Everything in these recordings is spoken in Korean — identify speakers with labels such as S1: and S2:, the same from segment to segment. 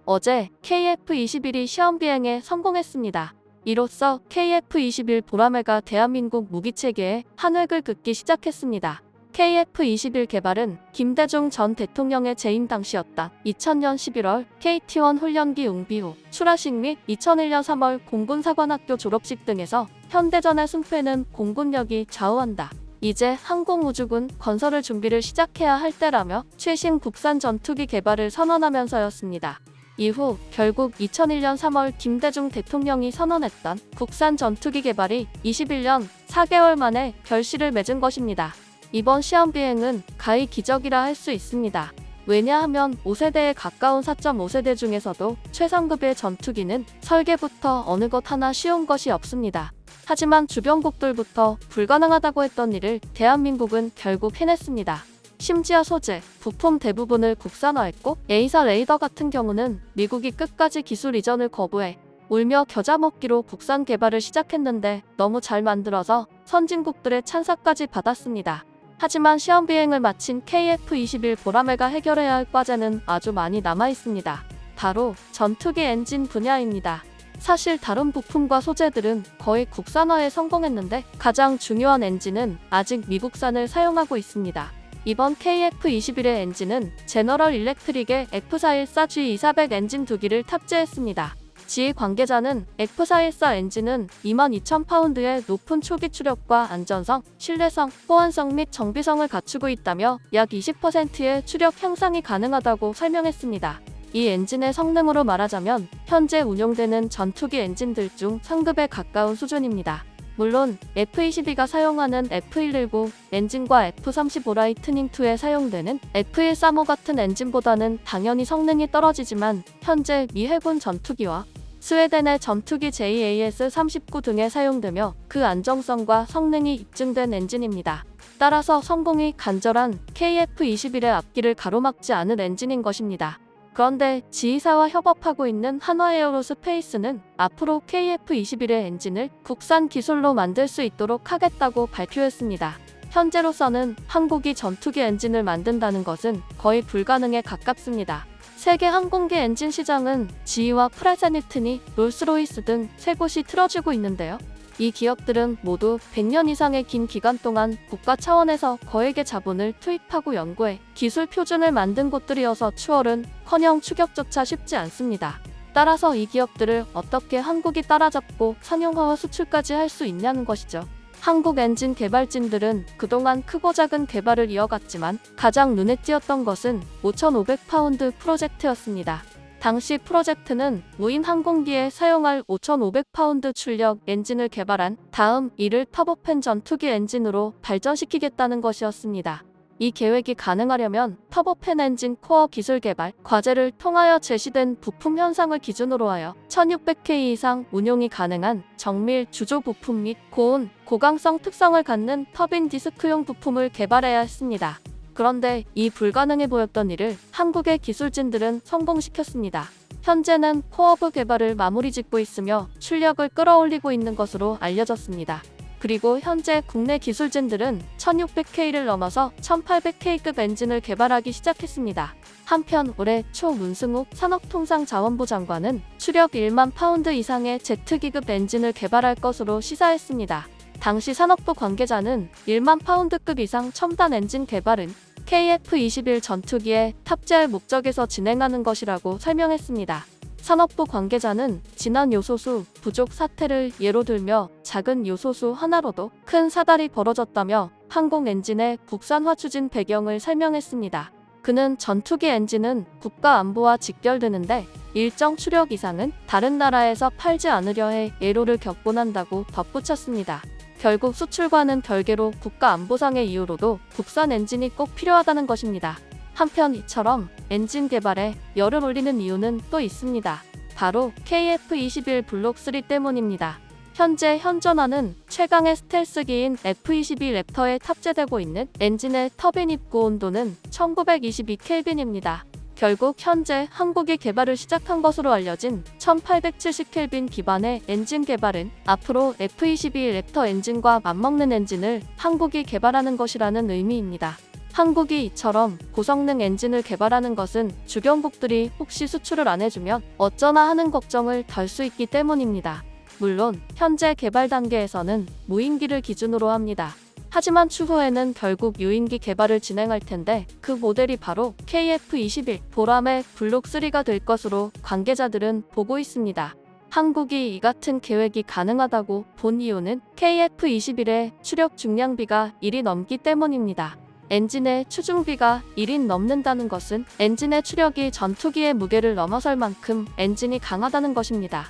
S1: 어제 KF-21이 시험 비행에 성공했습니다. 이로써 KF-21 보라매가 대한민국 무기체계에 한 획을 긋기 시작했습니다. KF-21 개발은 김대중 전 대통령의 재임 당시였다. 2000년 11월 KT-1 훈련기 응비 후 출하식 및 2001년 3월 공군사관학교 졸업식 등에서 현대전의 승패는 공군력이 좌우한다. 이제 항공우주군 건설을 준비를 시작해야 할 때라며 최신 국산 전투기 개발을 선언하면서였습니다. 이후 결국 2001년 3월 김대중 대통령이 선언했던 국산 전투기 개발이 21년 4개월 만에 결실을 맺은 것입니다. 이번 시험 비행은 가히 기적이라 할 수 있습니다. 왜냐하면 5세대에 가까운 4.5세대 중에서도 최상급의 전투기는 설계부터 어느 것 하나 쉬운 것이 없습니다. 하지만 주변국들부터 불가능하다고 했던 일을 대한민국은 결국 해냈습니다. 심지어 소재, 부품 대부분을 국산화했고 A사 레이더 같은 경우는 미국이 끝까지 기술 이전을 거부해 울며 겨자 먹기로 국산 개발을 시작했는데 너무 잘 만들어서 선진국들의 찬사까지 받았습니다. 하지만 시험 비행을 마친 KF-21 보라매가 해결해야 할 과제는 아주 많이 남아 있습니다. 바로 전투기 엔진 분야입니다. 사실 다른 부품과 소재들은 거의 국산화에 성공했는데 가장 중요한 엔진은 아직 미국산을 사용하고 있습니다. 이번 KF-21의 엔진은 제너럴 일렉트릭의 F414G2400 엔진 2기를 탑재했습니다. 지휘 관계자는 F414 엔진은 22,000파운드의 높은 초기 추력과 안전성, 신뢰성, 호환성 및 정비성을 갖추고 있다며 약 20%의 추력 향상이 가능하다고 설명했습니다. 이 엔진의 성능으로 말하자면 현재 운용되는 전투기 엔진들 중 상급에 가까운 수준입니다. 물론 F-22가 사용하는 F-119 엔진과 F-35 라이트닝2에 사용되는 F-135 같은 엔진보다는 당연히 성능이 떨어지지만 현재 미 해군 전투기와 스웨덴의 전투기 JAS-39 등에 사용되며 그 안정성과 성능이 입증된 엔진입니다. 따라서 성공이 간절한 KF-21의 앞길을 가로막지 않을 엔진인 것입니다. 그런데 지휘사와 협업하고 있는 한화에어로스페이스는 앞으로 KF-21의 엔진을 국산 기술로 만들 수 있도록 하겠다고 발표했습니다. 현재로서는 한국이 전투기 엔진을 만든다는 것은 거의 불가능에 가깝습니다. 세계 항공기 엔진 시장은 지휘와 프레세니트니, 롤스로이스 등 세 곳이 틀어지고 있는데요. 이 기업들은 모두 100년 이상의 긴 기간 동안 국가 차원에서 거액의 자본을 투입하고 연구해 기술 표준을 만든 곳들이어서 추월은커녕 추격조차 쉽지 않습니다. 따라서 이 기업들을 어떻게 한국이 따라잡고 상용화와 수출까지 할 수 있냐는 것이죠. 한국 엔진 개발진들은 그동안 크고 작은 개발을 이어갔지만 가장 눈에 띄었던 것은 5,500파운드 프로젝트였습니다. 당시 프로젝트는 무인 항공기에 사용할 5,500파운드 출력 엔진을 개발한 다음 이를 터보팬 전투기 엔진으로 발전시키겠다는 것이었습니다. 이 계획이 가능하려면 터보팬 엔진 코어 기술 개발 과제를 통하여 제시된 부품 현상을 기준으로 하여 1600K 이상 운용이 가능한 정밀 주조 부품 및 고온, 고강성 특성을 갖는 터빈 디스크용 부품을 개발해야 했습니다. 그런데 이 불가능해 보였던 일을 한국의 기술진들은 성공시켰습니다. 현재는 코어부 개발을 마무리 짓고 있으며 출력을 끌어올리고 있는 것으로 알려졌습니다. 그리고 현재 국내 기술진들은 1600K를 넘어서 1800K급 엔진을 개발하기 시작했습니다. 한편 올해 초 문승욱 산업통상자원부 장관은 추력 1만 파운드 이상의 제트기급 엔진을 개발할 것으로 시사했습니다. 당시 산업부 관계자는 1만 파운드급 이상 첨단 엔진 개발은 KF-21 전투기에 탑재할 목적에서 진행하는 것이라고 설명했습니다. 산업부 관계자는 지난 요소수 부족 사태를 예로 들며 작은 요소수 하나로도 큰 사달이 벌어졌다며 항공 엔진의 국산화 추진 배경을 설명했습니다. 그는 전투기 엔진은 국가 안보와 직결되는데 일정 추력 이상은 다른 나라에서 팔지 않으려 해 애로를 겪곤 한다고 덧붙였습니다. 결국 수출과는 별개로 국가 안보상의 이유로도 국산 엔진이 꼭 필요하다는 것입니다. 한편 이처럼 엔진 개발에 열을 올리는 이유는 또 있습니다. 바로 KF-21 블록 3 때문입니다. 현재 현존하는 최강의 스텔스기인 F-22 랩터에 탑재되고 있는 엔진의 터빈 입구 온도는 1922켈빈입니다. 결국 현재 한국이 개발을 시작한 것으로 알려진 1870켈빈 기반의 엔진 개발은 앞으로 F-22 랩터 엔진과 맞먹는 엔진을 한국이 개발하는 것이라는 의미입니다. 한국이 이처럼 고성능 엔진을 개발하는 것은 주변국들이 혹시 수출을 안 해주면 어쩌나 하는 걱정을 덜 수 있기 때문입니다. 물론 현재 개발 단계에서는 무인기를 기준으로 합니다. 하지만 추후에는 결국 유인기 개발을 진행할 텐데 그 모델이 바로 KF-21 보라매 블록3가 될 것으로 관계자들은 보고 있습니다. 한국이 이 같은 계획이 가능하다고 본 이유는 KF-21의 추력 중량비가 1이 넘기 때문입니다. 엔진의 추중비가 1인 넘는다는 것은 엔진의 추력이 전투기의 무게를 넘어설 만큼 엔진이 강하다는 것입니다.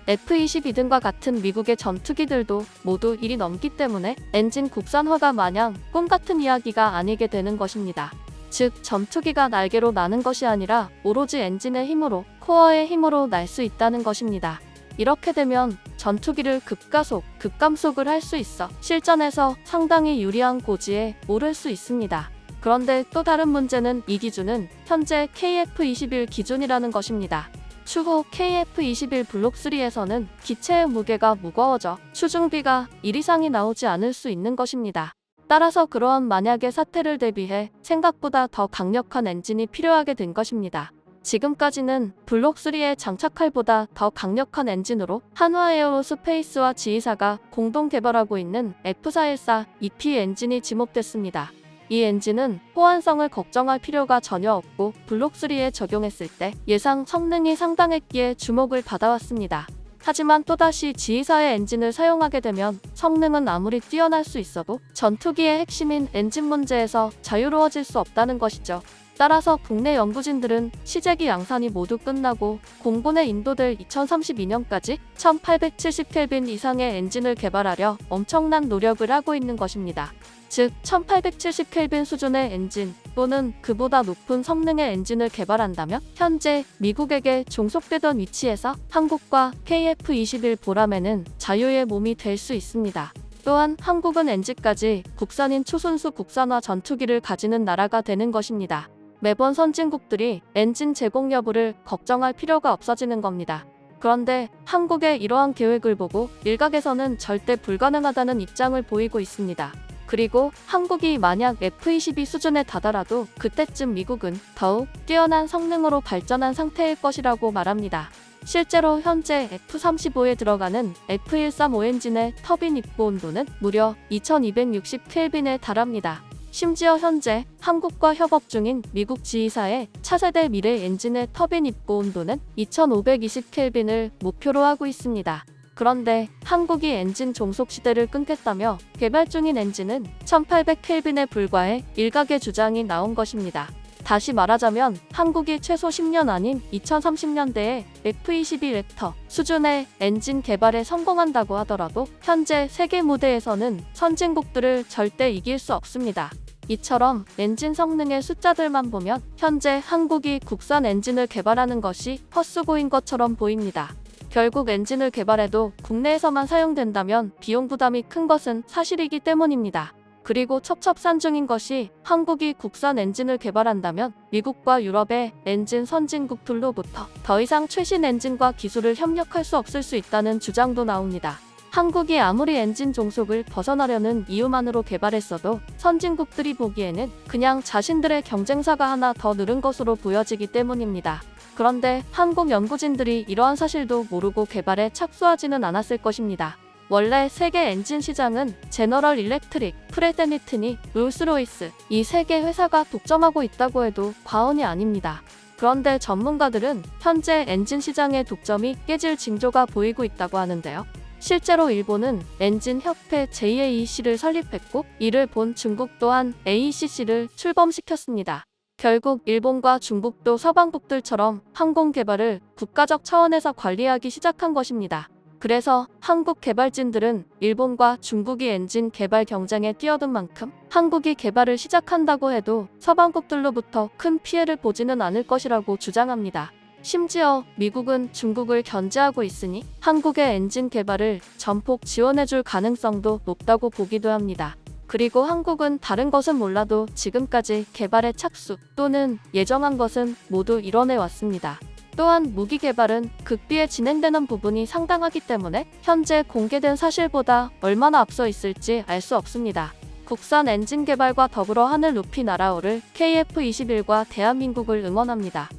S1: F-22 등과 같은 미국의 전투기들도 모두 1이 넘기 때문에 엔진 국산화가 마냥 꿈같은 이야기가 아니게 되는 것입니다. 즉 전투기가 날개로 나는 것이 아니라 오로지 엔진의 힘으로, 코어의 힘으로 날 수 있다는 것입니다. 이렇게 되면 전투기를 급가속, 급감속을 할 수 있어 실전에서 상당히 유리한 고지에 오를 수 있습니다. 그런데 또 다른 문제는 이 기준은 현재 KF-21 기준이라는 것입니다. 추후 KF-21 블록3에서는 기체의 무게가 무거워져 추중비가 1 이상이 나오지 않을 수 있는 것입니다. 따라서 그러한 만약의 사태를 대비해 생각보다 더 강력한 엔진이 필요하게 된 것입니다. 지금까지는 블록3의 장착칼보다 더 강력한 엔진으로 한화에어로스페이스와 지휘사가 공동 개발하고 있는 F414 EP 엔진이 지목됐습니다. 이 엔진은 호환성을 걱정할 필요가 전혀 없고 블록3에 적용했을 때 예상 성능이 상당했기에 주목을 받아왔습니다. 하지만 또다시 지휘사의 엔진을 사용하게 되면 성능은 아무리 뛰어날 수 있어도 전투기의 핵심인 엔진 문제에서 자유로워질 수 없다는 것이죠. 따라서 국내 연구진들은 시제기 양산이 모두 끝나고 공군에 인도될 2032년까지 1870켈빈 이상의 엔진을 개발하려 엄청난 노력을 하고 있는 것입니다. 즉 1870켈빈 수준의 엔진 또는 그보다 높은 성능의 엔진을 개발한다면 현재 미국에게 종속되던 위치에서 한국과 KF-21 보라매는 자유의 몸이 될 수 있습니다. 또한 한국은 엔진까지 국산인 초순수 국산화 전투기를 가지는 나라가 되는 것입니다. 매번 선진국들이 엔진 제공 여부를 걱정할 필요가 없어지는 겁니다. 그런데 한국의 이러한 계획을 보고 일각에서는 절대 불가능하다는 입장을 보이고 있습니다. 그리고 한국이 만약 F-22 수준에 다다라도 그때쯤 미국은 더욱 뛰어난 성능으로 발전한 상태일 것이라고 말합니다. 실제로 현재 F-35에 들어가는 F-135 엔진의 터빈 입고 온도는 무려 2260켈빈에 달합니다. 심지어 현재 한국과 협업 중인 미국 지휘사의 차세대 미래 엔진의 터빈 입고 온도는 2520켈빈을 목표로 하고 있습니다. 그런데 한국이 엔진 종속 시대를 끊겠다며 개발 중인 엔진은 1800켈빈에 불과해 일각의 주장이 나온 것입니다. 다시 말하자면 한국이 최소 10년 아닌 2030년대에 F-22 렉터 수준의 엔진 개발에 성공한다고 하더라도 현재 세계 무대에서는 선진국들을 절대 이길 수 없습니다. 이처럼 엔진 성능의 숫자들만 보면 현재 한국이 국산 엔진을 개발하는 것이 헛수고인 것처럼 보입니다. 결국 엔진을 개발해도 국내에서만 사용된다면 비용 부담이 큰 것은 사실이기 때문입니다. 그리고 첩첩산중인 것이 한국이 국산 엔진을 개발한다면 미국과 유럽의 엔진 선진국들로부터 더 이상 최신 엔진과 기술을 협력할 수 없을 수 있다는 주장도 나옵니다. 한국이 아무리 엔진 종속을 벗어나려는 이유만으로 개발했어도 선진국들이 보기에는 그냥 자신들의 경쟁사가 하나 더 늘은 것으로 보여지기 때문입니다. 그런데 한국 연구진들이 이러한 사실도 모르고 개발에 착수하지는 않았을 것입니다. 원래 세계 엔진 시장은 제너럴 일렉트릭, 프렛 앤 위트니, 롤스로이스 이 세 개 회사가 독점하고 있다고 해도 과언이 아닙니다. 그런데 전문가들은 현재 엔진 시장의 독점이 깨질 징조가 보이고 있다고 하는데요. 실제로 일본은 엔진협회 JAEC를 설립했고 이를 본 중국 또한 AECC를 출범시켰습니다. 결국 일본과 중국도 서방국들처럼 항공 개발을 국가적 차원에서 관리하기 시작한 것입니다. 그래서 한국 개발진들은 일본과 중국이 엔진 개발 경쟁에 뛰어든 만큼 한국이 개발을 시작한다고 해도 서방국들로부터 큰 피해를 보지는 않을 것이라고 주장합니다. 심지어 미국은 중국을 견제하고 있으니 한국의 엔진 개발을 전폭 지원해줄 가능성도 높다고 보기도 합니다. 그리고 한국은 다른 것은 몰라도 지금까지 개발에 착수 또는 예정한 것은 모두 이뤄내 왔습니다. 또한 무기 개발은 극비에 진행되는 부분이 상당하기 때문에 현재 공개된 사실보다 얼마나 앞서 있을지 알 수 없습니다. 국산 엔진 개발과 더불어 하늘 높이 날아오를 KF-21과 대한민국을 응원합니다.